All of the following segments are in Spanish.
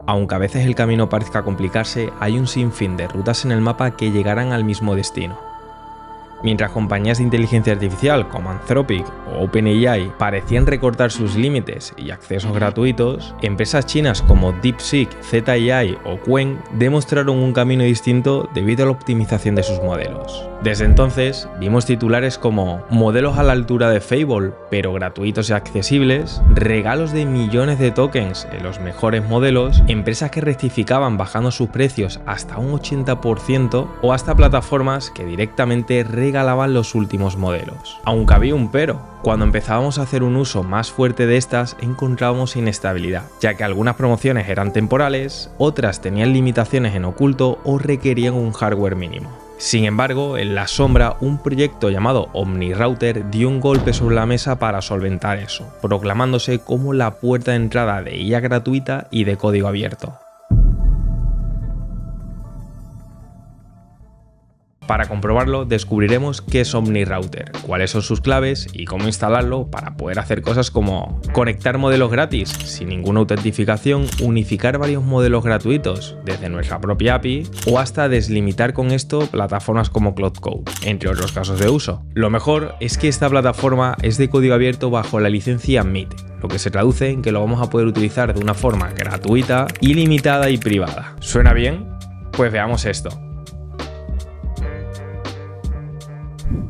Aunque a veces el camino parezca complicarse, hay un sinfín de rutas en el mapa que llegarán al mismo destino. Mientras compañías de inteligencia artificial como Anthropic o OpenAI parecían recortar sus límites y accesos gratuitos, empresas chinas como DeepSeek, ZAI o Qwen demostraron un camino distinto debido a la optimización de sus modelos. Desde entonces, vimos titulares como modelos a la altura de Fable, pero gratuitos y accesibles, regalos de millones de tokens en los mejores modelos, empresas que rectificaban bajando sus precios hasta un 80% o hasta plataformas que directamente regalaban los últimos modelos. Aunque había un pero, cuando empezábamos a hacer un uso más fuerte de estas encontrábamos inestabilidad, ya que algunas promociones eran temporales, otras tenían limitaciones en oculto o requerían un hardware mínimo. Sin embargo, en la sombra, un proyecto llamado OmniRouter dio un golpe sobre la mesa para solventar eso, proclamándose como la puerta de entrada de IA gratuita y de código abierto. Para comprobarlo, descubriremos qué es OmniRouter, cuáles son sus claves y cómo instalarlo para poder hacer cosas como conectar modelos gratis sin ninguna autentificación, unificar varios modelos gratuitos desde nuestra propia API o hasta deslimitar con esto plataformas como Cloudcode, entre otros casos de uso. Lo mejor es que esta plataforma es de código abierto bajo la licencia MIT, lo que se traduce en que lo vamos a poder utilizar de una forma gratuita, ilimitada y privada. ¿Suena bien? Pues veamos esto.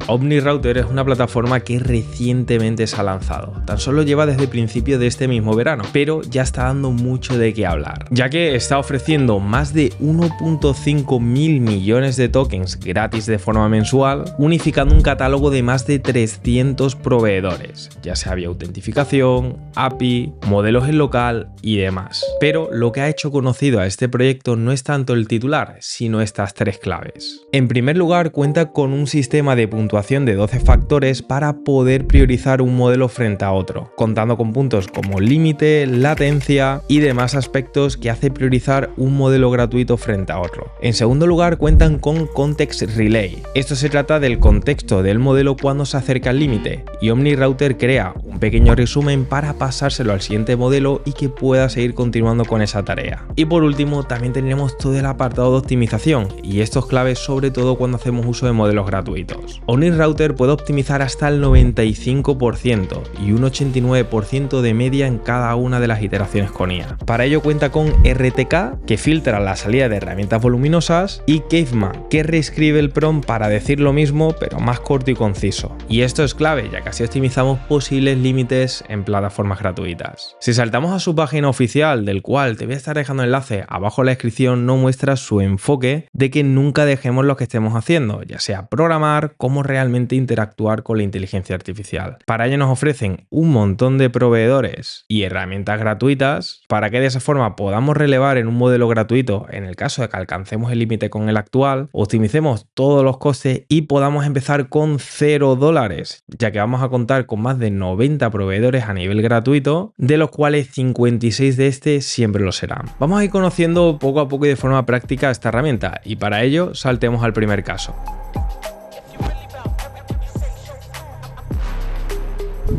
OmniRouter es una plataforma que recientemente se ha lanzado, tan solo lleva desde el principio de este mismo verano, pero ya está dando mucho de qué hablar, ya que está ofreciendo más de 1.5 mil millones de tokens gratis de forma mensual, unificando un catálogo de más de 300 proveedores, ya sea vía autentificación, API, modelos en local y demás. Pero lo que ha hecho conocido a este proyecto no es tanto el titular, sino estas tres claves. En primer lugar, cuenta con un sistema de puntuación de 12 factores para poder priorizar un modelo frente a otro, contando con puntos como límite, latencia y demás aspectos que hace priorizar un modelo gratuito frente a otro. En segundo lugar, cuentan con Context Relay. Esto se trata del contexto del modelo cuando se acerca al límite, y OmniRouter crea un pequeño resumen para pasárselo al siguiente modelo y que pueda seguir continuando con esa tarea. Y por último, también tenemos todo el apartado de optimización, y esto es clave sobre todo cuando hacemos uso de modelos gratuitos. OmniRouter puede optimizar hasta el 95% y un 89% de media en cada una de las iteraciones con IA. Para ello cuenta con RTK, que filtra la salida de herramientas voluminosas, y Caveman, que reescribe el prompt para decir lo mismo pero más corto y conciso. Y esto es clave, ya que así optimizamos posibles límites en plataformas gratuitas. Si saltamos a su página oficial, del cual te voy a estar dejando enlace abajo en la descripción, no muestra su enfoque de que nunca dejemos lo que estemos haciendo, ya sea programar, cómo realmente interactuar con la inteligencia artificial. Para ello nos ofrecen un montón de proveedores y herramientas gratuitas para que de esa forma podamos relevar en un modelo gratuito en el caso de que alcancemos el límite con el actual, optimicemos todos los costes y podamos empezar con $0, ya que vamos a contar con más de 90 proveedores a nivel gratuito, de los cuales 56 de este siempre lo serán. Vamos a ir conociendo poco a poco y de forma práctica esta herramienta, y para ello saltemos al primer caso.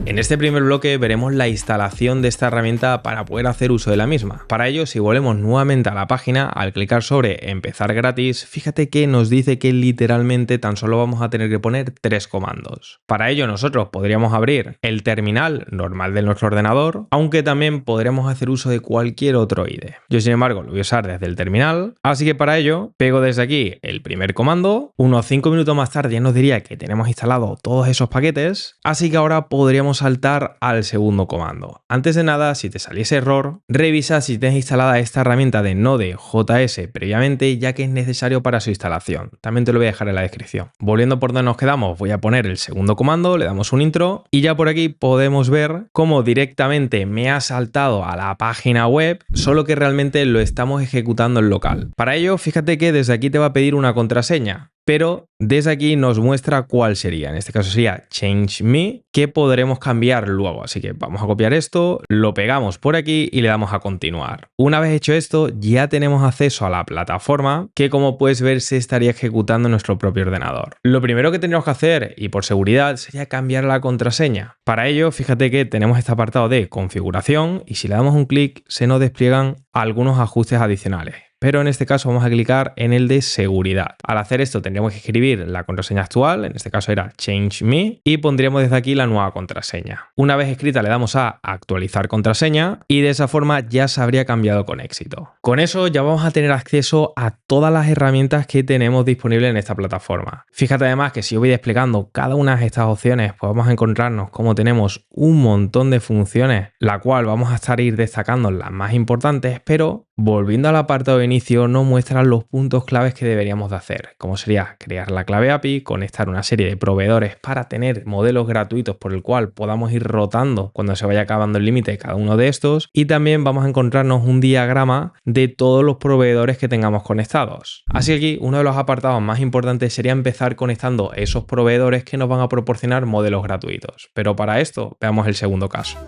En este primer bloque veremos la instalación de esta herramienta para poder hacer uso de la misma. Para ello, si volvemos nuevamente a la página, al clicar sobre empezar gratis, fíjate que nos dice que literalmente tan solo vamos a tener que poner 3 comandos. Para ello nosotros podríamos abrir el terminal normal de nuestro ordenador, aunque también podríamos hacer uso de cualquier otro IDE. Yo sin embargo lo voy a usar desde el terminal, así que para ello pego desde aquí el primer comando. Unos 5 minutos más tarde ya nos diría que tenemos instalado todos esos paquetes, así que ahora podríamos saltar al segundo comando. Antes de nada, si te saliese error, revisa si tienes instalada esta herramienta de Node.js previamente, ya que es necesario para su instalación. También te lo voy a dejar en la descripción. Volviendo por donde nos quedamos, voy a poner el segundo comando, le damos un intro y ya por aquí podemos ver cómo directamente me ha saltado a la página web, solo que realmente lo estamos ejecutando en local. Para ello, fíjate que desde aquí te va a pedir una contraseña. pero desde aquí nos muestra cuál sería. En este caso sería Change Me, que podremos cambiar luego. Así que vamos a copiar esto, lo pegamos por aquí y le damos a continuar. Una vez hecho esto, ya tenemos acceso a la plataforma que, como puedes ver, se estaría ejecutando en nuestro propio ordenador. Lo primero que tendríamos que hacer, y por seguridad, sería cambiar la contraseña. Para ello, fíjate que tenemos este apartado de configuración y si le damos un clic se nos despliegan algunos ajustes adicionales. Pero en este caso vamos a clicar en el de seguridad. Al hacer esto tendríamos que escribir la contraseña actual, en este caso era Change Me, y pondríamos desde aquí la nueva contraseña. Una vez escrita le damos a actualizar contraseña y de esa forma ya se habría cambiado con éxito. Con eso ya vamos a tener acceso a todas las herramientas que tenemos disponibles en esta plataforma. Fíjate además que si yo voy desplegando cada una de estas opciones, pues vamos a encontrarnos como tenemos un montón de funciones, la cual vamos a estar destacando las más importantes, pero volviendo al apartado de inicio nos muestran los puntos claves que deberíamos de hacer, como sería crear la clave API, conectar una serie de proveedores para tener modelos gratuitos por el cual podamos ir rotando cuando se vaya acabando el límite de cada uno de estos, y también vamos a encontrarnos un diagrama de todos los proveedores que tengamos conectados. Así que aquí uno de los apartados más importantes sería empezar conectando esos proveedores que nos van a proporcionar modelos gratuitos, pero para esto veamos el segundo caso.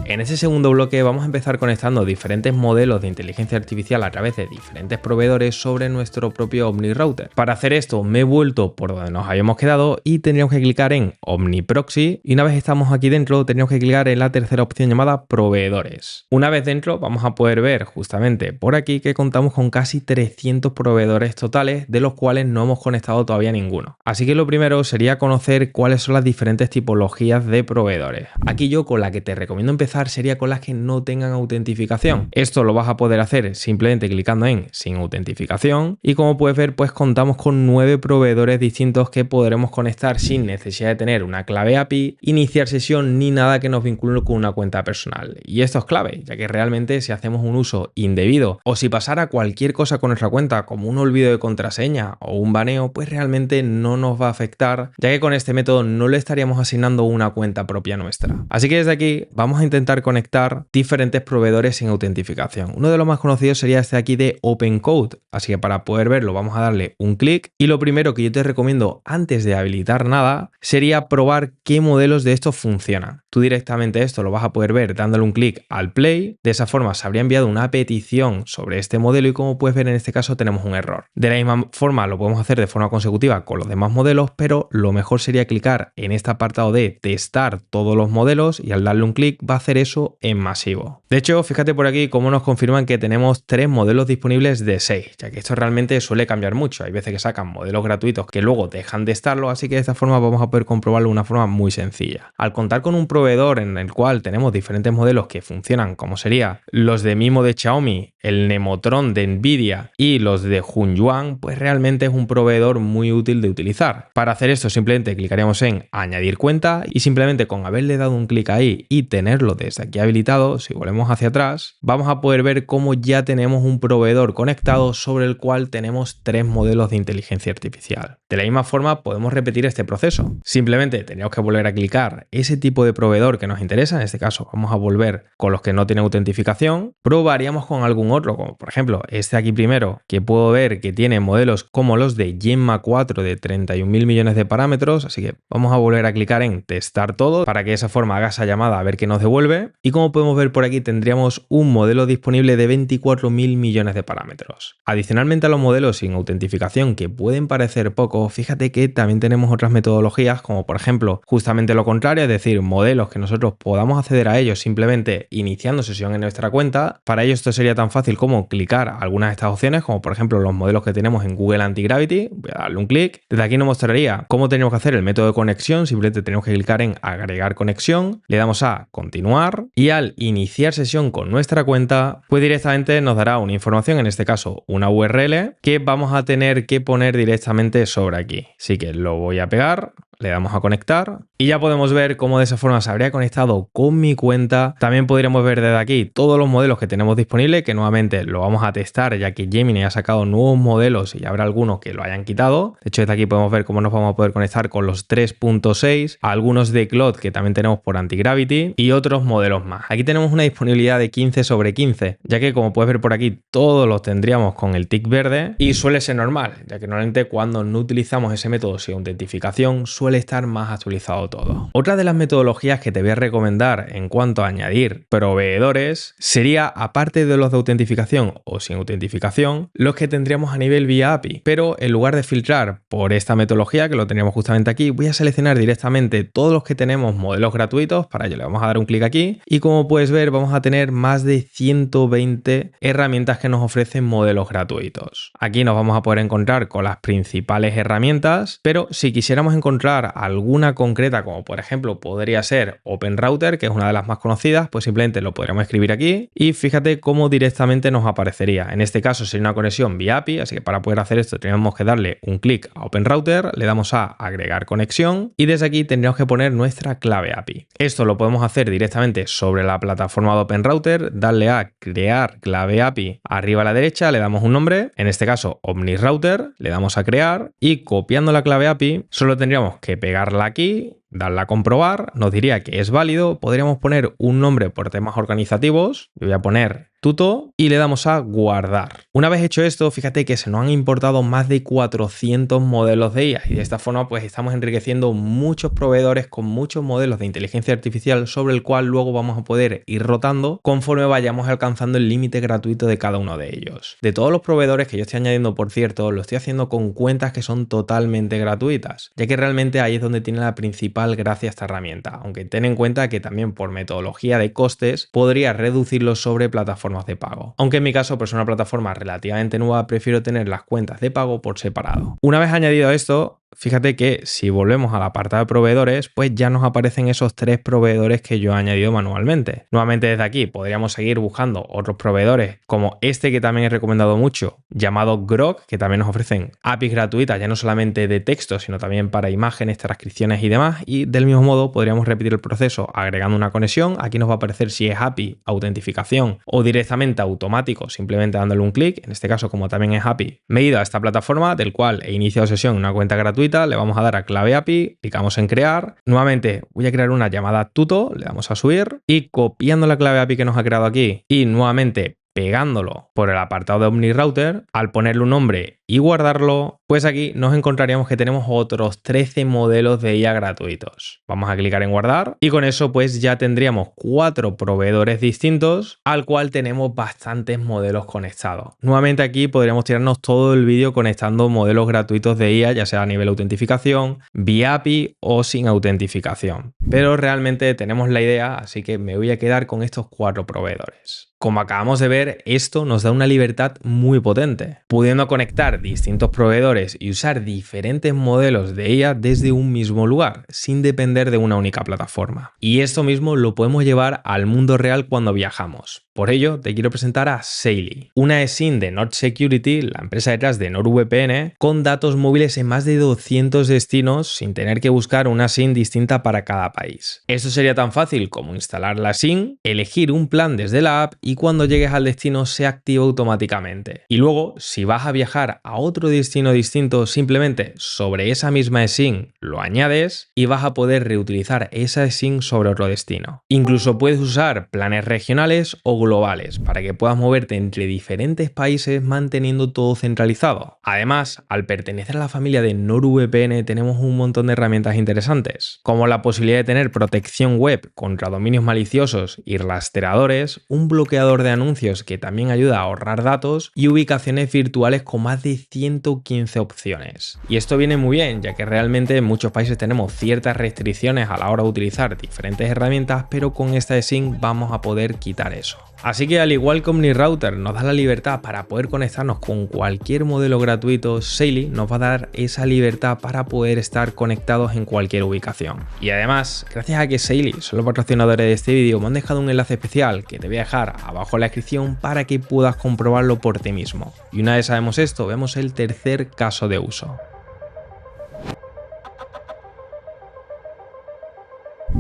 En ese segundo bloque vamos a empezar conectando diferentes modelos de inteligencia artificial a través de diferentes proveedores sobre nuestro propio OmniRouter. Para hacer esto me he vuelto por donde nos habíamos quedado y tendríamos que clicar en OmniProxy, y una vez estamos aquí dentro tendríamos que clicar en la tercera opción llamada proveedores. Una vez dentro vamos a poder ver justamente por aquí que contamos con casi 300 proveedores totales, de los cuales no hemos conectado todavía ninguno. Así que lo primero sería conocer cuáles son las diferentes tipologías de proveedores. Aquí yo con la que te recomiendo empezar sería con las que no tengan autentificación. Esto lo vas a poder hacer simplemente clicando en sin autentificación, y como puedes ver pues contamos con 9 proveedores distintos que podremos conectar sin necesidad de tener una clave API, iniciar sesión ni nada que nos vincule con una cuenta personal. Y esto es clave, ya que realmente si hacemos un uso indebido o si pasara cualquier cosa con nuestra cuenta como un olvido de contraseña o un baneo, pues realmente no nos va a afectar, ya que con este método no le estaríamos asignando una cuenta propia nuestra. Así que desde aquí vamos a intentar conectar diferentes proveedores sin autentificación. Uno de los más conocidos sería este de aquí de OpenCode, así que para poder verlo vamos a darle un clic, y lo primero que yo te recomiendo antes de habilitar nada sería probar qué modelos de estos funcionan. Tú directamente esto lo vas a poder ver dándole un clic al play, de esa forma se habría enviado una petición sobre este modelo y como puedes ver en este caso tenemos un error. De la misma forma lo podemos hacer de forma consecutiva con los demás modelos, pero lo mejor sería clicar en este apartado de testar todos los modelos y al darle un clic va a hacer eso en masivo. De hecho, fíjate por aquí cómo nos confirman que tenemos 3 modelos disponibles de 6, ya que esto realmente suele cambiar mucho. Hay veces que sacan modelos gratuitos que luego dejan de estarlo, así que de esta forma vamos a poder comprobarlo de una forma muy sencilla. Al contar con un proveedor en el cual tenemos diferentes modelos que funcionan, como sería los de Mimo de Xiaomi, el Nemotron de Nvidia y los de Hunyuan, pues realmente es un proveedor muy útil de utilizar. Para hacer esto simplemente clicaríamos en añadir cuenta y simplemente con haberle dado un clic ahí y tenerlo desde aquí habilitado, si volvemos hacia atrás, vamos a poder ver cómo ya tenemos un proveedor conectado sobre el cual tenemos 3 modelos de inteligencia artificial. De la misma forma podemos repetir este proceso. Simplemente tendríamos que volver a clicar ese tipo de proveedor que nos interesa, en este caso vamos a volver con los que no tienen autentificación, probaríamos con algún otro, como por ejemplo este aquí primero, que puedo ver que tiene modelos como los de Gemma 4 de 31.000 millones de parámetros, así que vamos a volver a clicar en testar todo para que de esa forma haga esa llamada a ver qué nos devuelve, y como podemos ver por aquí tendríamos un modelo disponible de 24.000 millones de parámetros. Adicionalmente a los modelos sin autentificación que pueden parecer poco, fíjate que también tenemos otras metodologías como por ejemplo justamente lo contrario, es decir, modelos que nosotros podamos acceder a ellos simplemente iniciando sesión en nuestra cuenta. Para ello esto sería tan fácil como clicar algunas de estas opciones, como por ejemplo los modelos que tenemos en Google Antigravity. Voy a darle un clic. Desde aquí nos mostraría cómo tenemos que hacer el método de conexión. Simplemente tenemos que clicar en agregar conexión, le damos a continuar y al iniciar sesión con nuestra cuenta pues directamente nos dará una información, en este caso una URL que vamos a tener que poner directamente sobre aquí. Así que lo voy a pegar, le damos a conectar y ya podemos ver cómo de esa forma se habría conectado con mi cuenta. También podríamos ver desde aquí todos los modelos que tenemos disponibles, que nuevamente lo vamos a testar ya que Gemini ha sacado nuevos modelos y habrá algunos que lo hayan quitado. De hecho, desde aquí podemos ver cómo nos vamos a poder conectar con los 3.6, algunos de Claude que también tenemos por Antigravity y otros modelos más. Aquí tenemos una disponibilidad de 15/15, ya que como puedes ver por aquí todos los tendríamos con el tick verde y suele ser normal, ya que normalmente cuando no utilizamos ese método de autentificación suele estar más actualizado todo. Otra de las metodologías que te voy a recomendar en cuanto a añadir proveedores sería, aparte de los de autentificación o sin autentificación, los que tendríamos a nivel vía API, pero en lugar de filtrar por esta metodología que lo teníamos justamente aquí, voy a seleccionar directamente todos los que tenemos modelos gratuitos. Para ello le vamos a dar un clic aquí y como puedes ver vamos a tener más de 120 herramientas que nos ofrecen modelos gratuitos. Aquí nos vamos a poder encontrar con las principales herramientas, pero si quisiéramos encontrar alguna concreta, como por ejemplo podría ser OpenRouter, que es una de las más conocidas, pues simplemente lo podríamos escribir aquí y fíjate cómo directamente nos aparecería. En este caso sería una conexión vía API, así que para poder hacer esto tenemos que darle un clic a OpenRouter, le damos a agregar conexión y desde aquí tendríamos que poner nuestra clave API. Esto lo podemos hacer directamente sobre la plataforma de OpenRouter, darle a crear clave API arriba a la derecha, le damos un nombre, en este caso OmniRouter, le damos a crear y copiando la clave API solo tendríamos que pegarla aquí, darle a comprobar, nos diría que es válido, podríamos poner un nombre por temas organizativos, yo voy a poner tuto y le damos a guardar. Una vez hecho esto, fíjate que se nos han importado más de 400 modelos de IA y de esta forma pues estamos enriqueciendo muchos proveedores con muchos modelos de inteligencia artificial sobre el cual luego vamos a poder ir rotando conforme vayamos alcanzando el límite gratuito de cada uno de ellos. De todos los proveedores que yo estoy añadiendo, por cierto, lo estoy haciendo con cuentas que son totalmente gratuitas, ya que realmente ahí es donde tiene la principal gracia esta herramienta, aunque ten en cuenta que también por metodología de costes podría reducirlo sobre plataformas de pago. Aunque en mi caso, por ser una plataforma relativamente nueva, prefiero tener las cuentas de pago por separado. Una vez añadido esto, fíjate que si volvemos al apartado de proveedores, pues ya nos aparecen esos 3 proveedores que yo he añadido manualmente. Nuevamente desde aquí podríamos seguir buscando otros proveedores como este que también he recomendado mucho, llamado Grok, que también nos ofrecen APIs gratuitas, ya no solamente de texto, sino también para imágenes, transcripciones y demás. Y del mismo modo podríamos repetir el proceso agregando una conexión. Aquí nos va a aparecer si es API, autentificación o directamente automático, simplemente dándole un clic. En este caso, como también es API, me he ido a esta plataforma del cual he iniciado sesión en una cuenta gratuita, le vamos a dar a clave API, clicamos en crear, nuevamente voy a crear una llamada tuto, le damos a subir y copiando la clave API que nos ha creado aquí y nuevamente pegándolo por el apartado de OmniRouter, al ponerle un nombre y guardarlo, pues aquí nos encontraríamos que tenemos otros 13 modelos de IA gratuitos. Vamos a clicar en guardar y con eso pues ya tendríamos 4 proveedores distintos al cual tenemos bastantes modelos conectados. Nuevamente aquí podríamos tirarnos todo el vídeo conectando modelos gratuitos de IA, ya sea a nivel autentificación, vía API o sin autentificación. Pero realmente tenemos la idea, así que me voy a quedar con estos 4 proveedores. Como acabamos de ver, esto nos da una libertad muy potente, pudiendo conectar distintos proveedores y usar diferentes modelos de IA desde un mismo lugar, sin depender de una única plataforma. Y esto mismo lo podemos llevar al mundo real cuando viajamos. Por ello, te quiero presentar a Saily, una eSIM de Nord Security, la empresa detrás de NordVPN, con datos móviles en más de 200 destinos sin tener que buscar una SIM distinta para cada país. Esto sería tan fácil como instalar la SIM, elegir un plan desde la app y cuando llegues al destino se activa automáticamente. Y luego, si vas a viajar a otro destino distinto, simplemente sobre esa misma eSIM lo añades y vas a poder reutilizar esa eSIM sobre otro destino. Incluso puedes usar planes regionales o globales para que puedas moverte entre diferentes países manteniendo todo centralizado. Además, al pertenecer a la familia de NordVPN tenemos un montón de herramientas interesantes, como la posibilidad de tener protección web contra dominios maliciosos y rastreadores, un bloqueador de anuncios que también ayuda a ahorrar datos y ubicaciones virtuales con más de 115 opciones. Y esto viene muy bien, ya que realmente en muchos países tenemos ciertas restricciones a la hora de utilizar diferentes herramientas, pero con esta eSIM vamos a poder quitar eso. Así que al igual que OmniRouter nos da la libertad para poder conectarnos con cualquier modelo gratuito, Saily nos va a dar esa libertad para poder estar conectados en cualquier ubicación. Y además, gracias a que Saily son los patrocinadores de este vídeo, me han dejado un enlace especial que te voy a dejar abajo en la descripción para que puedas comprobarlo por ti mismo. Y una vez sabemos esto, vemos el tercer caso de uso.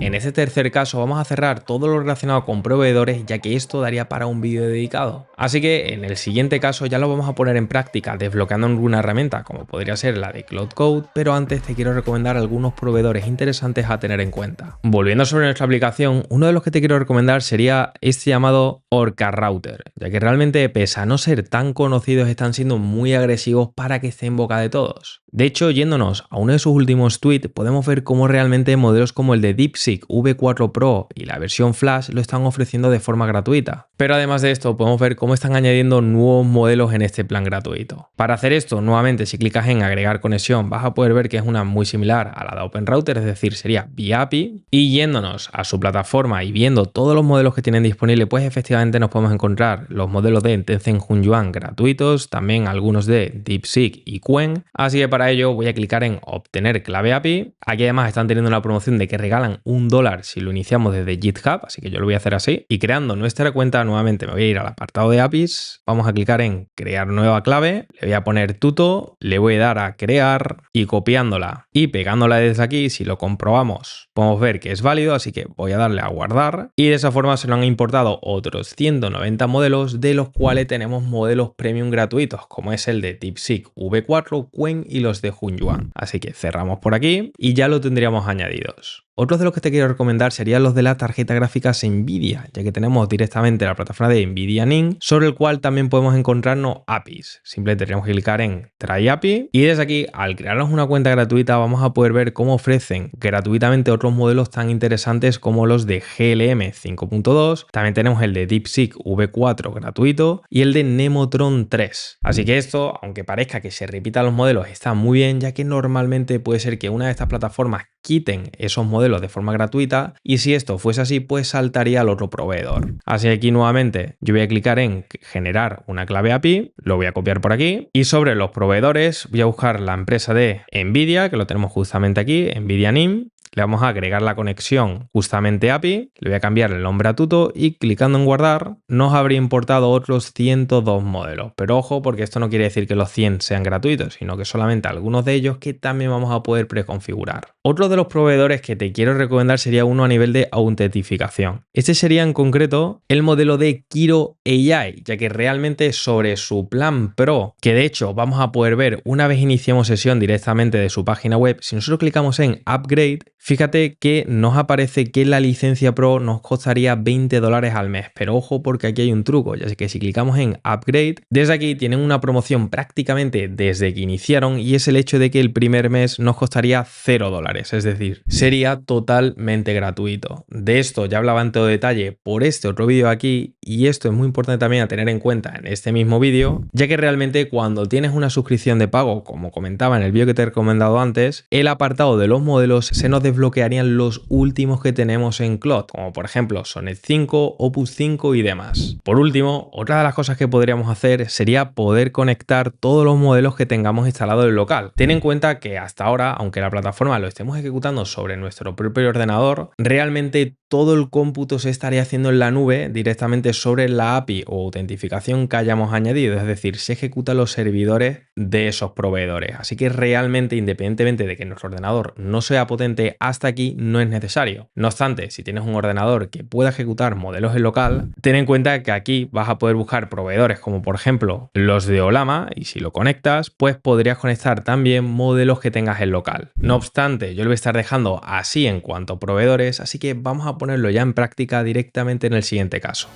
En este tercer caso vamos a cerrar todo lo relacionado con proveedores, ya que esto daría para un vídeo dedicado. Así que en el siguiente caso ya lo vamos a poner en práctica desbloqueando alguna herramienta como podría ser la de Cloud Code, pero antes te quiero recomendar algunos proveedores interesantes a tener en cuenta. Volviendo sobre nuestra aplicación, uno de los que te quiero recomendar sería este llamado Orca Router, ya que realmente pese a no ser tan conocidos están siendo muy agresivos para que esté en boca de todos. De hecho, yéndonos a uno de sus últimos tweets, podemos ver cómo realmente modelos como el de DeepSeek V4 Pro y la versión Flash lo están ofreciendo de forma gratuita. Pero además de esto, podemos ver cómo están añadiendo nuevos modelos en este plan gratuito. Para hacer esto, nuevamente, si clicas en agregar conexión, vas a poder ver que es una muy similar a la de OpenRouter, es decir, sería vía API. Y yéndonos a su plataforma y viendo todos los modelos que tienen disponibles, pues efectivamente nos podemos encontrar los modelos de Tencent Hunyuan gratuitos, también algunos de DeepSeek y Qwen. Así que para ello voy a clicar en obtener clave API. Aquí además están teniendo una promoción de que regalan $1 si lo iniciamos desde GitHub, así que yo lo voy a hacer así. Y creando nuestra cuenta, nuevamente me voy a ir al apartado de APIs, vamos a clicar en crear nueva clave, le voy a poner tuto, le voy a dar a crear y copiándola y pegándola desde aquí, si lo comprobamos, podemos ver que es válido, así que voy a darle a guardar y de esa forma se nos han importado otros 190 modelos, de los cuales tenemos modelos premium gratuitos, como es el de DeepSeek V4, Qwen y los de Hunyuan. Así que cerramos por aquí y ya lo tendríamos añadidos. Otros de los que te quiero recomendar serían los de las tarjetas gráficas Nvidia, ya que tenemos directamente la plataforma de Nvidia NIM, sobre el cual también podemos encontrarnos APIs. Simplemente tenemos que clicar en Try API y desde aquí, al crearnos una cuenta gratuita, vamos a poder ver cómo ofrecen gratuitamente otros modelos tan interesantes como los de GLM 5.2, también tenemos el de DeepSeek V4 gratuito y el de Nemotron 3. Así que esto, aunque parezca que se repitan los modelos, está muy bien, ya que normalmente puede ser que una de estas plataformas quiten esos modelos de forma gratuita y si esto fuese así, pues saltaría al otro proveedor. Así que aquí nuevamente yo voy a clicar en generar una clave API, lo voy a copiar por aquí y sobre los proveedores voy a buscar la empresa de Nvidia, que lo tenemos justamente aquí, Nvidia NIM. Le vamos a agregar la conexión justamente API, le voy a cambiar el nombre a tuto y clicando en guardar nos habría importado otros 102 modelos. Pero ojo, porque esto no quiere decir que los 100 sean gratuitos, sino que solamente algunos de ellos que también vamos a poder preconfigurar. Otro de los proveedores que te quiero recomendar sería uno a nivel de autentificación. Este sería en concreto el modelo de Kiro AI, ya que realmente sobre su plan Pro, que de hecho vamos a poder ver una vez iniciamos sesión directamente de su página web, si nosotros clicamos en Upgrade, fíjate que nos aparece que la licencia Pro nos costaría $20 al mes, pero ojo porque aquí hay un truco, ya que si clicamos en Upgrade, desde aquí tienen una promoción prácticamente desde que iniciaron y es el hecho de que el primer mes nos costaría $0, es decir, sería totalmente gratuito. De esto ya hablaba en todo detalle por este otro vídeo aquí y esto es muy importante también a tener en cuenta en este mismo vídeo, ya que realmente cuando tienes una suscripción de pago, como comentaba en el vídeo que te he recomendado antes, el apartado de los modelos se nos desbloquearían los últimos que tenemos en Cloud, como por ejemplo Sonnet 5, Opus 5 y demás. Por último, otra de las cosas que podríamos hacer sería poder conectar todos los modelos que tengamos instalados en local. Ten en cuenta que hasta ahora, aunque la plataforma lo estemos ejecutando sobre nuestro propio ordenador, realmente todo el cómputo se estaría haciendo en la nube directamente sobre la API o autentificación que hayamos añadido, es decir, se ejecutan los servidores de esos proveedores. Así que realmente, independientemente de que nuestro ordenador no sea potente, hasta aquí no es necesario. No obstante, si tienes un ordenador que pueda ejecutar modelos en local, ten en cuenta que aquí vas a poder buscar proveedores como por ejemplo los de Ollama y si lo conectas, pues podrías conectar también modelos que tengas en local. No obstante, yo lo voy a estar dejando así en cuanto a proveedores, así que vamos a ponerlo ya en práctica directamente en el siguiente caso.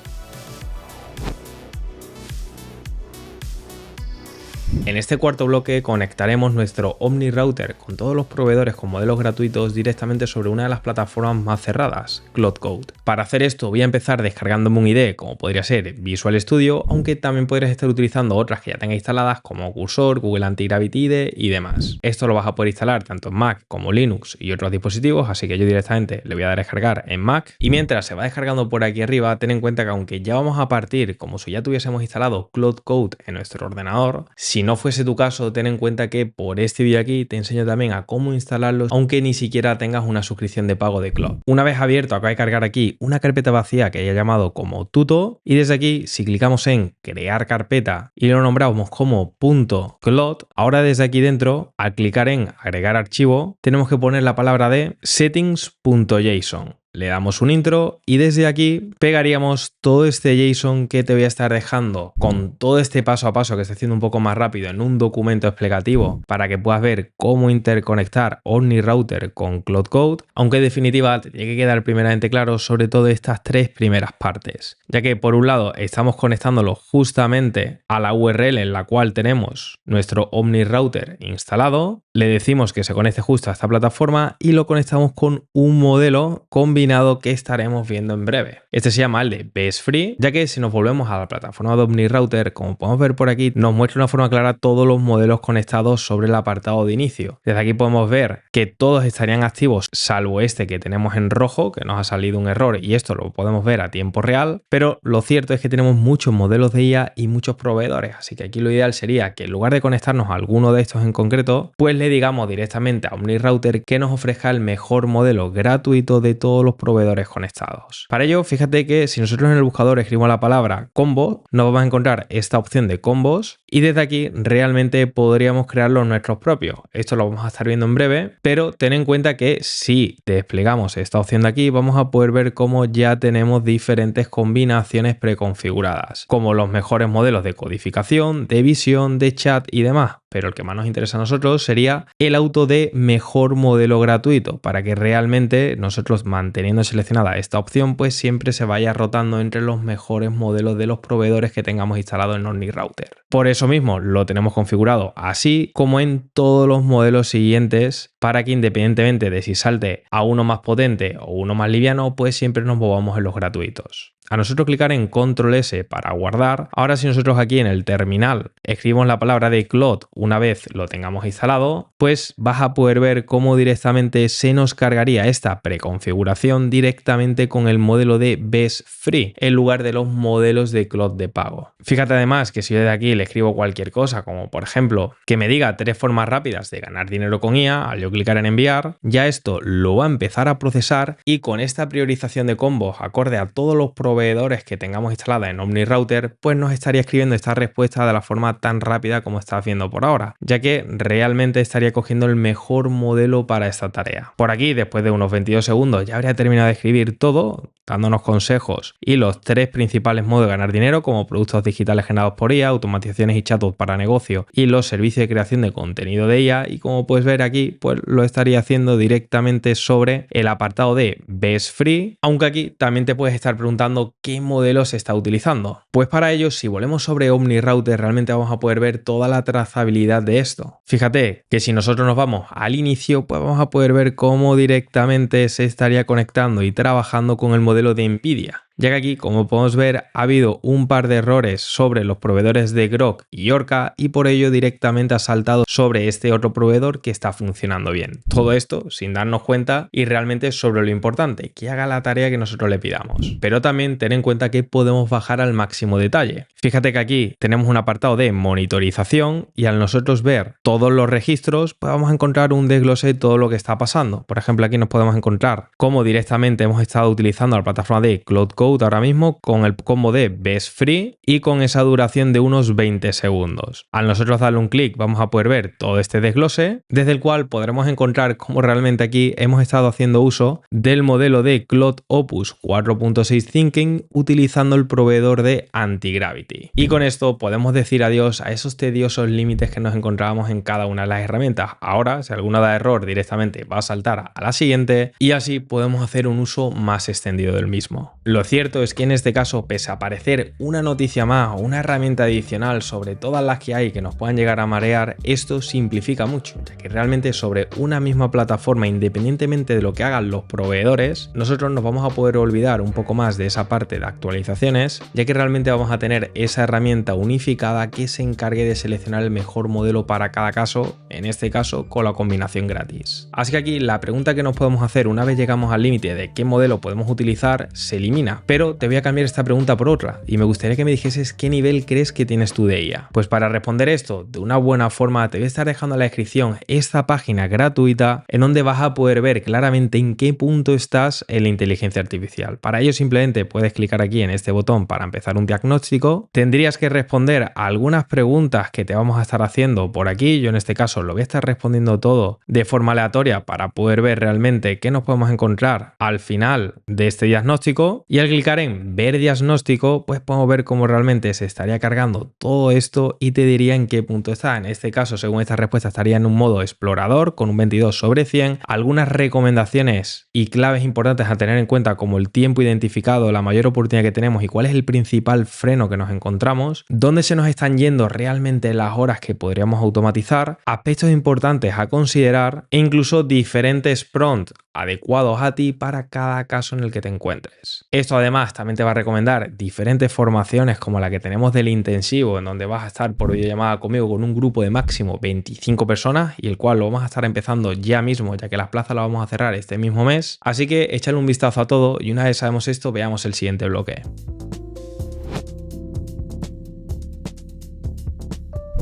En este cuarto bloque conectaremos nuestro OmniRouter con todos los proveedores con modelos gratuitos directamente sobre una de las plataformas más cerradas, Cloud Code. Para hacer esto voy a empezar descargándome un IDE como podría ser Visual Studio, aunque también podrías estar utilizando otras que ya tengas instaladas como Cursor, Google Anti-Gravity IDE y demás. Esto lo vas a poder instalar tanto en Mac como Linux y otros dispositivos, así que yo directamente le voy a dar a descargar en Mac y mientras se va descargando por aquí arriba, ten en cuenta que aunque ya vamos a partir como si ya tuviésemos instalado Cloud Code en nuestro ordenador, si no no fuese tu caso, ten en cuenta que por este vídeo aquí te enseño también a cómo instalarlos, aunque ni siquiera tengas una suscripción de pago de Cloud. Una vez abierto, acabo de cargar aquí una carpeta vacía que haya llamado como tuto, y desde aquí, si clicamos en crear carpeta y lo nombramos como .cloud, ahora desde aquí dentro, al clicar en agregar archivo, tenemos que poner la palabra de settings.json. Le damos un intro y desde aquí pegaríamos todo este JSON que te voy a estar dejando con todo este paso a paso que estoy haciendo un poco más rápido en un documento explicativo para que puedas ver cómo interconectar OmniRouter con Cloud Code, aunque en definitiva te tiene que quedar primeramente claro sobre todo estas tres primeras partes, ya que por un lado estamos conectándolo justamente a la URL en la cual tenemos nuestro OmniRouter instalado, le decimos que se conecte justo a esta plataforma y lo conectamos con un modelo combinado que estaremos viendo en breve. Este se llama el de Best Free, ya que si nos volvemos a la plataforma de OmniRouter, como podemos ver por aquí, nos muestra de una forma clara todos los modelos conectados sobre el apartado de inicio. Desde aquí podemos ver que todos estarían activos, salvo este que tenemos en rojo, que nos ha salido un error y esto lo podemos ver a tiempo real, pero lo cierto es que tenemos muchos modelos de IA y muchos proveedores, así que aquí lo ideal sería que en lugar de conectarnos a alguno de estos en concreto, pues le digamos directamente a OmniRouter que nos ofrezca el mejor modelo gratuito de todos los proveedores conectados. Para ello, fíjate que si nosotros en el buscador escribimos la palabra combo, nos vamos a encontrar esta opción de combos y desde aquí realmente podríamos crear los nuestros propios. Esto lo vamos a estar viendo en breve, pero ten en cuenta que si desplegamos esta opción de aquí, vamos a poder ver cómo ya tenemos diferentes combinaciones preconfiguradas, como los mejores modelos de codificación, de visión, de chat y demás. Pero el que más nos interesa a nosotros sería el auto de mejor modelo gratuito, para que realmente nosotros manteniendo seleccionada esta opción, pues siempre se vaya rotando entre los mejores modelos de los proveedores que tengamos instalado en OmniRouter. Por eso mismo lo tenemos configurado así como en todos los modelos siguientes, para que independientemente de si salte a uno más potente o uno más liviano, pues siempre nos movamos en los gratuitos. A nosotros clicar en Control S para guardar, ahora si nosotros aquí en el terminal escribimos la palabra de Cloud una vez lo tengamos instalado, pues vas a poder ver cómo directamente se nos cargaría esta preconfiguración directamente con el modelo de Best Free en lugar de los modelos de Cloud de pago. Fíjate además que si yo de aquí le escribo cualquier cosa, como por ejemplo que me diga 3 formas rápidas de ganar dinero con IA, al yo clicar en enviar, ya esto lo va a empezar a procesar y con esta priorización de combos acorde a todos los proveedores que tengamos instalada en OmniRouter, pues nos estaría escribiendo esta respuesta de la forma tan rápida como estás viendo por ahora, ya que realmente estaría cogiendo el mejor modelo para esta tarea. Por aquí, después de unos 22 segundos, ya habría terminado de escribir todo, dándonos consejos y los 3 principales modos de ganar dinero, como productos digitales generados por IA, automatizaciones y chatbots para negocio y los servicios de creación de contenido de IA, y como puedes ver aquí, pues lo estaría haciendo directamente sobre el apartado de Best Free, aunque aquí también te puedes estar preguntando qué modelo se está utilizando. Pues para ello, si volvemos sobre OmniRouter, realmente vamos a poder ver toda la trazabilidad de esto. Fíjate que si nosotros nos vamos al inicio, pues vamos a poder ver cómo directamente se estaría conectando y trabajando con el modelo de NVIDIA. Ya que aquí, como podemos ver, ha habido un par de errores sobre los proveedores de Grok y Orca y por ello directamente ha saltado sobre este otro proveedor que está funcionando bien. Todo esto sin darnos cuenta y realmente sobre lo importante, que haga la tarea que nosotros le pidamos. Pero también ten en cuenta que podemos bajar al máximo detalle. Fíjate que aquí tenemos un apartado de monitorización y al nosotros ver todos los registros, pues vamos a encontrar un desglose de todo lo que está pasando. Por ejemplo, aquí nos podemos encontrar cómo directamente hemos estado utilizando la plataforma de Cloud Code ahora mismo con el combo de Best Free y con esa duración de unos 20 segundos. Al nosotros darle un clic vamos a poder ver todo este desglose, desde el cual podremos encontrar cómo realmente aquí hemos estado haciendo uso del modelo de Cloud Opus 4.6 Thinking utilizando el proveedor de Antigravity. Y con esto podemos decir adiós a esos tediosos límites que nos encontrábamos en cada una de las herramientas. Ahora, si alguna da error, directamente va a saltar a la siguiente y así podemos hacer un uso más extendido del mismo. Lo cierto es que en este caso, pese a aparecer una noticia más o una herramienta adicional sobre todas las que hay que nos puedan llegar a marear, esto simplifica mucho, ya que realmente sobre una misma plataforma, independientemente de lo que hagan los proveedores, nosotros nos vamos a poder olvidar un poco más de esa parte de actualizaciones, ya que realmente vamos a tener esa herramienta unificada que se encargue de seleccionar el mejor modelo para cada caso, en este caso con la combinación gratis. Así que aquí la pregunta que nos podemos hacer una vez llegamos al límite de qué modelo podemos utilizar se elimina, IA. Pero te voy a cambiar esta pregunta por otra y me gustaría que me dijeses qué nivel crees que tienes tú de IA. Pues para responder esto de una buena forma te voy a estar dejando en la descripción esta página gratuita en donde vas a poder ver claramente en qué punto estás en la inteligencia artificial. Para ello simplemente puedes clicar aquí en este botón para empezar un diagnóstico. Tendrías que responder a algunas preguntas que te vamos a estar haciendo por aquí. Yo en este caso lo voy a estar respondiendo todo de forma aleatoria para poder ver realmente qué nos podemos encontrar al final de este diagnóstico. Y al clicar en ver diagnóstico, pues podemos ver cómo realmente se estaría cargando todo esto y te diría en qué punto está. En este caso, según esta respuesta, estaría en un modo explorador con un 22/100. Algunas recomendaciones y claves importantes a tener en cuenta, como el tiempo identificado, la mayor oportunidad que tenemos y cuál es el principal freno que nos encontramos, dónde se nos están yendo realmente las horas que podríamos automatizar, aspectos importantes a considerar e incluso diferentes prompts adecuados a ti para cada caso en el que te encuentres. Esto además también te va a recomendar diferentes formaciones como la que tenemos del intensivo, en donde vas a estar por videollamada conmigo con un grupo de máximo 25 personas y el cual lo vamos a estar empezando ya mismo, ya que las plazas las vamos a cerrar este mismo mes. Así que échale un vistazo a todo y una vez sabemos esto, veamos el siguiente bloque.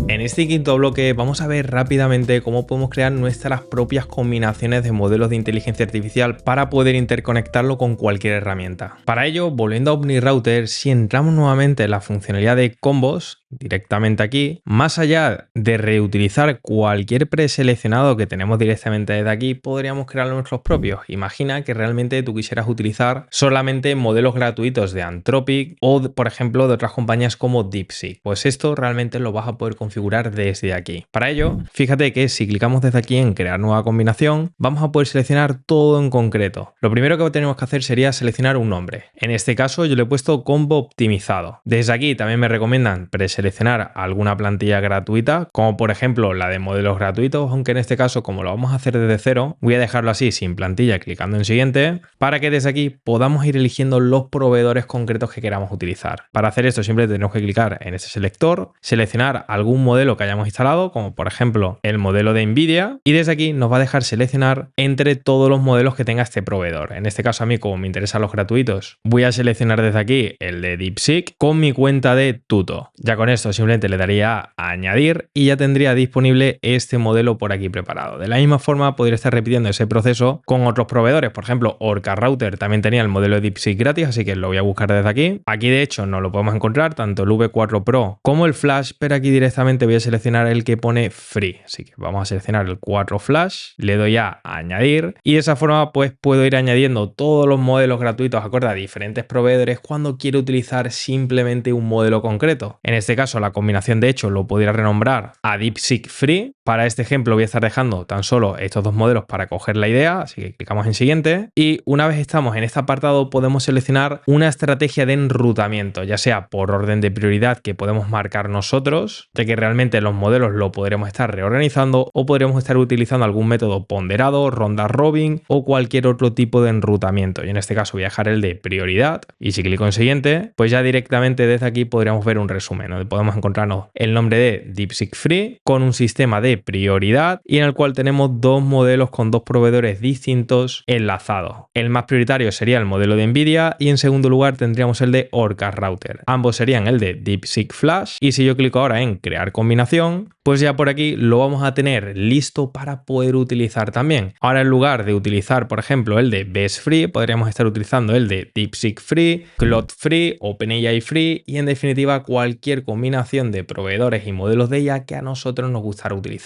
En este quinto bloque vamos a ver rápidamente cómo podemos crear nuestras propias combinaciones de modelos de inteligencia artificial para poder interconectarlo con cualquier herramienta. Para ello, volviendo a OmniRouter, si entramos nuevamente en la funcionalidad de combos, directamente aquí, más allá de reutilizar cualquier preseleccionado que tenemos directamente desde aquí, podríamos crear nuestros propios. Imagina que realmente tú quisieras utilizar solamente modelos gratuitos de Anthropic o, por ejemplo, de otras compañías como DeepSeek. Pues esto realmente lo vas a poder configurar desde aquí. Para ello, fíjate que si clicamos desde aquí en crear nueva combinación, vamos a poder seleccionar todo en concreto. Lo primero que tenemos que hacer sería seleccionar un nombre. En este caso yo le he puesto combo optimizado. Desde aquí también me recomiendan preseleccionar alguna plantilla gratuita, como por ejemplo la de modelos gratuitos, aunque en este caso, como lo vamos a hacer desde cero, voy a dejarlo así sin plantilla clicando en siguiente, para que desde aquí podamos ir eligiendo los proveedores concretos que queramos utilizar. Para hacer esto simplemente tenemos que clicar en este selector, seleccionar algún modelo que hayamos instalado, como por ejemplo el modelo de Nvidia, y desde aquí nos va a dejar seleccionar entre todos los modelos que tenga este proveedor. En este caso a mí, como me interesan los gratuitos, voy a seleccionar desde aquí el de DeepSeek con mi cuenta de Tuto. Ya con esto simplemente le daría a añadir y ya tendría disponible este modelo por aquí preparado. De la misma forma podría estar repitiendo ese proceso con otros proveedores. Por ejemplo, Orca Router también tenía el modelo de DeepSeek gratis, así que lo voy a buscar desde aquí. Aquí de hecho no lo podemos encontrar, tanto el V4 Pro como el Flash, pero aquí directamente voy a seleccionar el que pone Free. Así que vamos a seleccionar el 4 Flash, le doy a añadir y de esa forma pues puedo ir añadiendo todos los modelos gratuitos acorde a diferentes proveedores cuando quiero utilizar simplemente un modelo concreto. En este caso la combinación de hecho lo podría renombrar a DeepSeek Free. Para este ejemplo voy a estar dejando tan solo estos dos modelos para coger la idea, así que clicamos en siguiente y una vez estamos en este apartado podemos seleccionar una estrategia de enrutamiento, ya sea por orden de prioridad que podemos marcar nosotros, ya que realmente los modelos lo podremos estar reorganizando o podremos estar utilizando algún método ponderado, ronda robin o cualquier otro tipo de enrutamiento. Y en este caso voy a dejar el de prioridad y si clico en siguiente, pues ya directamente desde aquí podríamos ver un resumen donde podemos encontrarnos el nombre de DeepSeek Free con un sistema de prioridad y en el cual tenemos dos modelos con dos proveedores distintos enlazados. El más prioritario sería el modelo de Nvidia y en segundo lugar tendríamos el de Orca Router. Ambos serían el de DeepSeek Flash y si yo clico ahora en crear combinación, pues ya por aquí lo vamos a tener listo para poder utilizar también. Ahora en lugar de utilizar por ejemplo el de Best Free, podríamos estar utilizando el de DeepSeek Free, Claude Free, OpenAI Free y en definitiva cualquier combinación de proveedores y modelos de IA que a nosotros nos gustará utilizar.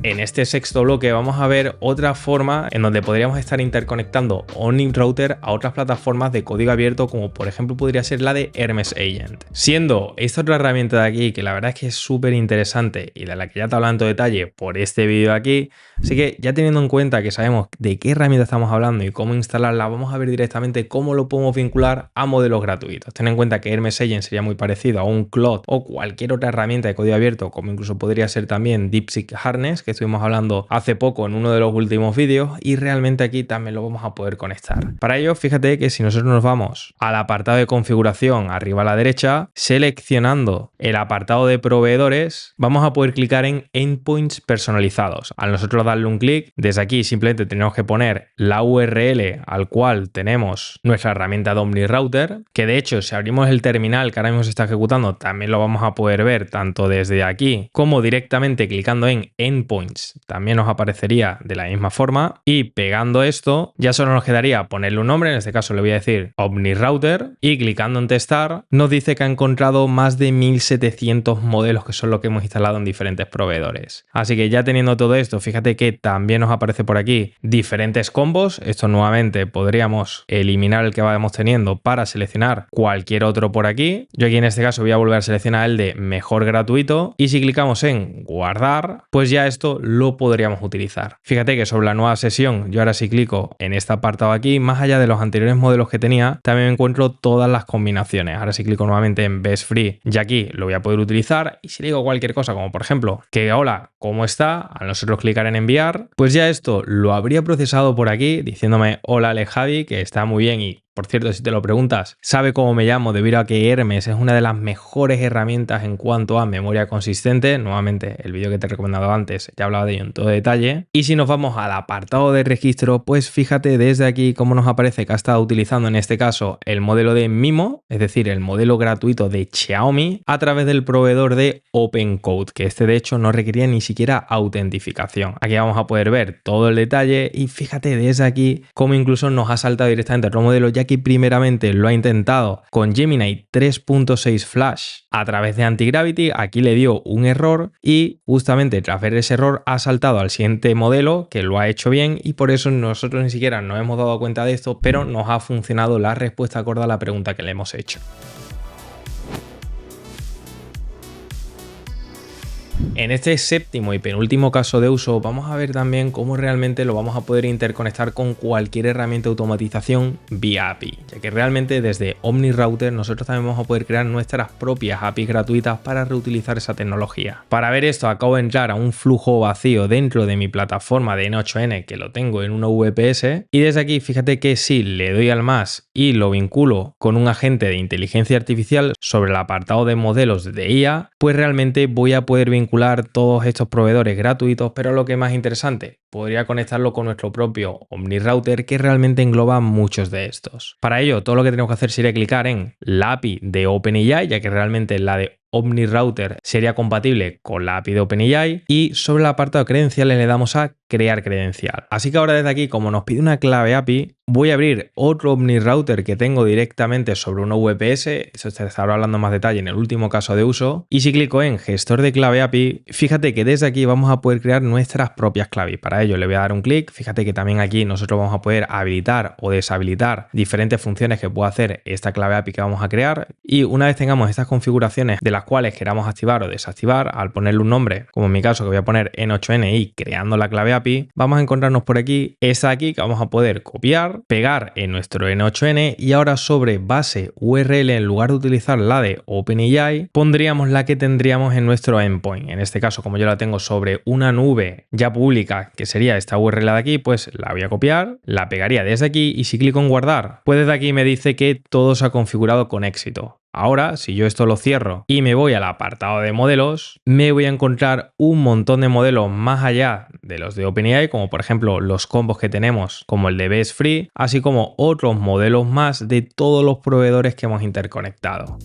En este sexto bloque vamos a ver otra forma en donde podríamos estar interconectando OmniRouter a otras plataformas de código abierto, como por ejemplo podría ser la de Hermes Agent. Siendo esta otra herramienta de aquí que la verdad es que es súper interesante y de la que ya te hablo en todo detalle por este vídeo de aquí, así que ya teniendo en cuenta que sabemos de qué herramienta estamos hablando y cómo instalarla, vamos a ver directamente cómo lo podemos vincular a modelos gratuitos. Ten en cuenta que Hermes Agent sería muy parecido a un Claude o cualquier otra herramienta de código abierto, como incluso podría ser también DeepSeek Harness, que que estuvimos hablando hace poco en uno de los últimos vídeos, y realmente aquí también lo vamos a poder conectar. Para ello, fíjate que si nosotros nos vamos al apartado de configuración arriba a la derecha, seleccionando el apartado de proveedores, vamos a poder clicar en endpoints personalizados. Al nosotros darle un clic, desde aquí simplemente tenemos que poner la URL al cual tenemos nuestra herramienta de OmniRouter, que de hecho si abrimos el terminal que ahora mismo se está ejecutando, también lo vamos a poder ver tanto desde aquí como directamente clicando en endpoints, también nos aparecería de la misma forma, y pegando esto ya solo nos quedaría ponerle un nombre, en este caso le voy a decir OmniRouter, y clicando en testar nos dice que ha encontrado más de 1700 modelos, que son lo que hemos instalado en diferentes proveedores. Así que ya teniendo todo esto, fíjate que también nos aparece por aquí diferentes combos. Esto nuevamente podríamos eliminar el que vamos teniendo para seleccionar cualquier otro por aquí. Yo aquí en este caso voy a volver a seleccionar el de mejor gratuito, y si clicamos en guardar, pues ya esto lo podríamos utilizar. Fíjate que sobre la nueva sesión, yo ahora si clico en este apartado aquí, más allá de los anteriores modelos que tenía, también me encuentro todas las combinaciones. Ahora si clico nuevamente en Best Free, ya aquí lo voy a poder utilizar, y si le digo cualquier cosa como por ejemplo que hola, ¿cómo está? Al nosotros clicar en enviar, pues ya esto lo habría procesado por aquí diciéndome hola Ale Javi, que está muy bien. Y por cierto, si te lo preguntas, sabe cómo me llamo debido a que Hermes es una de las mejores herramientas en cuanto a memoria consistente. Nuevamente, el vídeo que te he recomendado antes ya hablaba de ello en todo detalle. Y si nos vamos al apartado de registro, pues fíjate desde aquí cómo nos aparece que ha estado utilizando en este caso el modelo de MIMO, es decir, el modelo gratuito de Xiaomi, a través del proveedor de OpenCode, que este de hecho no requería ni siquiera autentificación. Aquí vamos a poder ver todo el detalle, y fíjate desde aquí cómo incluso nos ha saltado directamente otro modelo, ya que primeramente lo ha intentado con Gemini 3.6 Flash a través de Antigravity. Aquí le dio un error, y justamente tras ver ese error ha saltado al siguiente modelo que lo ha hecho bien, y por eso nosotros ni siquiera nos hemos dado cuenta de esto, pero nos ha funcionado la respuesta acorde a la pregunta que le hemos hecho. En este séptimo y penúltimo caso de uso vamos a ver también cómo realmente lo vamos a poder interconectar con cualquier herramienta de automatización vía API, ya que realmente desde OmniRouter nosotros también vamos a poder crear nuestras propias APIs gratuitas para reutilizar esa tecnología. Para ver esto acabo de entrar a un flujo vacío dentro de mi plataforma de N8N, que lo tengo en una VPS, y desde aquí fíjate que si le doy al más y lo vinculo con un agente de inteligencia artificial sobre el apartado de modelos de IA, pues realmente voy a poder vincular todos estos proveedores gratuitos, pero lo que es más interesante, podría conectarlo con nuestro propio OmniRouter, que realmente engloba muchos de estos. Para ello, todo lo que tenemos que hacer sería clicar en la API de OpenAI, ya que realmente la de OmniRouter sería compatible con la API de OpenAI, y sobre el apartado de credenciales le damos a crear credencial. Así que ahora desde aquí, como nos pide una clave API, voy a abrir otro OmniRouter que tengo directamente sobre una VPS, eso te estaré hablando en más detalle en el último caso de uso, y si clico en gestor de clave API, fíjate que desde aquí vamos a poder crear nuestras propias claves. Para ello le voy a dar un clic, fíjate que también aquí nosotros vamos a poder habilitar o deshabilitar diferentes funciones que puede hacer esta clave API que vamos a crear, y una vez tengamos estas configuraciones de las cuales queramos activar o desactivar, al ponerle un nombre, como en mi caso que voy a poner N8N y creando la clave API, vamos a encontrarnos por aquí esta aquí que vamos a poder copiar, pegar en nuestro N8N, y ahora sobre base URL, en lugar de utilizar la de OpenAI, pondríamos la que tendríamos en nuestro endpoint. En este caso, como yo la tengo sobre una nube ya pública, que sería esta URL de aquí, pues la voy a copiar, la pegaría desde aquí, y si clico en guardar, pues desde aquí me dice que todo se ha configurado con éxito. Ahora, si yo esto lo cierro y me voy al apartado de modelos, me voy a encontrar un montón de modelos más allá de los de OpenAI, como por ejemplo los combos que tenemos, como el de Best Free, así como otros modelos más de todos los proveedores que hemos interconectado.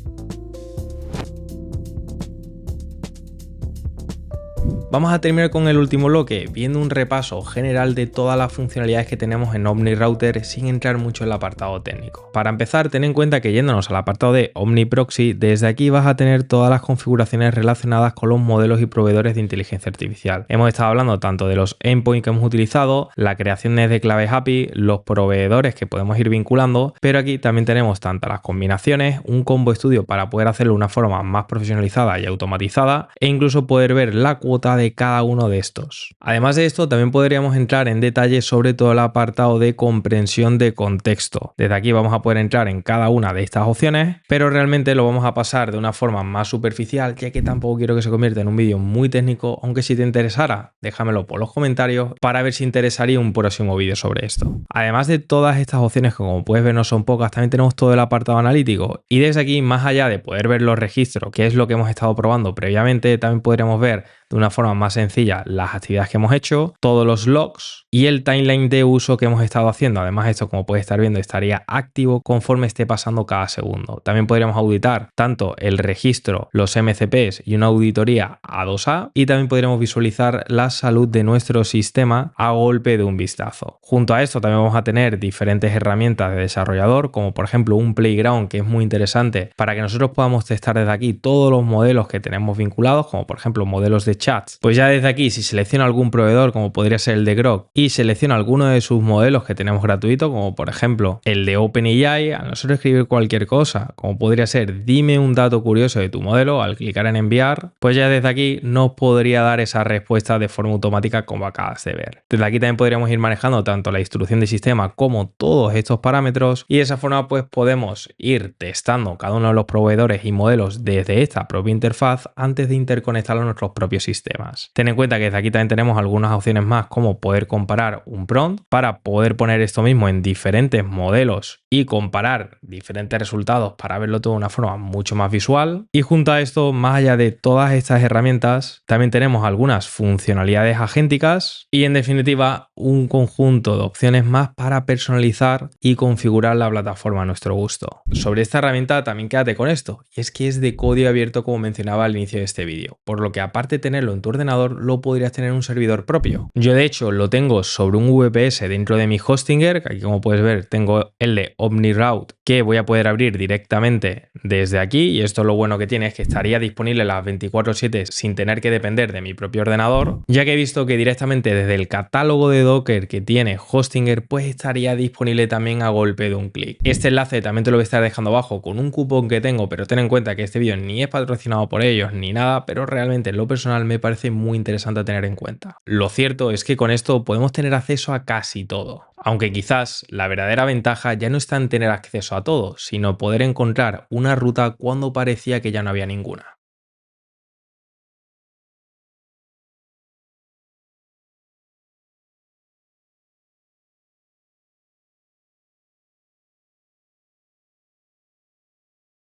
Vamos a terminar con el último bloque, viendo un repaso general de todas las funcionalidades que tenemos en OmniRouter sin entrar mucho en el apartado técnico. Para empezar, ten en cuenta que yéndonos al apartado de OmniProxy, desde aquí vas a tener todas las configuraciones relacionadas con los modelos y proveedores de inteligencia artificial. Hemos estado hablando tanto de los endpoints que hemos utilizado, la creación de claves API, los proveedores que podemos ir vinculando, pero aquí también tenemos tanto las combinaciones, un combo estudio para poder hacerlo de una forma más profesionalizada y automatizada, e incluso poder ver la cuota de cada uno de estos. Además de esto, también podríamos entrar en detalle sobre todo el apartado de comprensión de contexto. Desde aquí vamos a poder entrar en cada una de estas opciones, pero realmente lo vamos a pasar de una forma más superficial, ya que tampoco quiero que se convierta en un vídeo muy técnico, aunque si te interesara, déjamelo por los comentarios para ver si interesaría un próximo vídeo sobre esto. Además de todas estas opciones, que como puedes ver no son pocas, también tenemos todo el apartado analítico, y desde aquí, más allá de poder ver los registros, que es lo que hemos estado probando previamente, también podríamos ver de una forma más sencilla las actividades que hemos hecho, todos los logs y el timeline de uso que hemos estado haciendo. Además, esto, como puedes estar viendo, estaría activo conforme esté pasando cada segundo. También podríamos auditar tanto el registro, los MCPs y una auditoría A2A, y también podríamos visualizar la salud de nuestro sistema a golpe de un vistazo. Junto a esto también vamos a tener diferentes herramientas de desarrollador, como por ejemplo un playground, que es muy interesante para que nosotros podamos testar desde aquí todos los modelos que tenemos vinculados, como por ejemplo modelos de chats. Pues ya desde aquí, si selecciono algún proveedor, como podría ser el de Grok, y selecciono alguno de sus modelos que tenemos gratuito, como por ejemplo el de OpenAI, al nosotros escribir cualquier cosa, como podría ser dime un dato curioso de tu modelo, al clicar en enviar, pues ya desde aquí nos podría dar esa respuesta de forma automática, como acabas de ver. Desde aquí también podríamos ir manejando tanto la instrucción de sistema como todos estos parámetros, y de esa forma pues podemos ir testando cada uno de los proveedores y modelos desde esta propia interfaz antes de interconectarlo a nuestros propios sistemas. Ten en cuenta que desde aquí también tenemos algunas opciones más, como poder comparar un prompt para poder poner esto mismo en diferentes modelos y comparar diferentes resultados para verlo todo de una forma mucho más visual. Y junto a esto, más allá de todas estas herramientas, también tenemos algunas funcionalidades agénticas y en definitiva un conjunto de opciones más para personalizar y configurar la plataforma a nuestro gusto. Sobre esta herramienta también quédate con esto, y es que es de código abierto, como mencionaba al inicio de este vídeo, por lo que aparte de tenerlo en tu ordenador, lo podrías tener en un servidor propio. Yo de hecho lo tengo sobre un VPS dentro de mi Hostinger, que aquí como puedes ver tengo el de OmniRoute, que voy a poder abrir directamente desde aquí, y esto lo bueno que tiene es que estaría disponible las 24/7 sin tener que depender de mi propio ordenador, ya que he visto que directamente desde el catálogo de Docker que tiene Hostinger pues estaría disponible también a golpe de un clic. Este enlace también te lo voy a estar dejando abajo con un cupón que tengo, pero ten en cuenta que este vídeo ni es patrocinado por ellos ni nada, pero realmente en lo personal me parece muy interesante a tener en cuenta. Lo cierto es que con esto podemos tener acceso a casi todo, aunque quizás la verdadera ventaja ya no está en tener acceso a todo, sino poder encontrar una ruta cuando parecía que ya no había ninguna.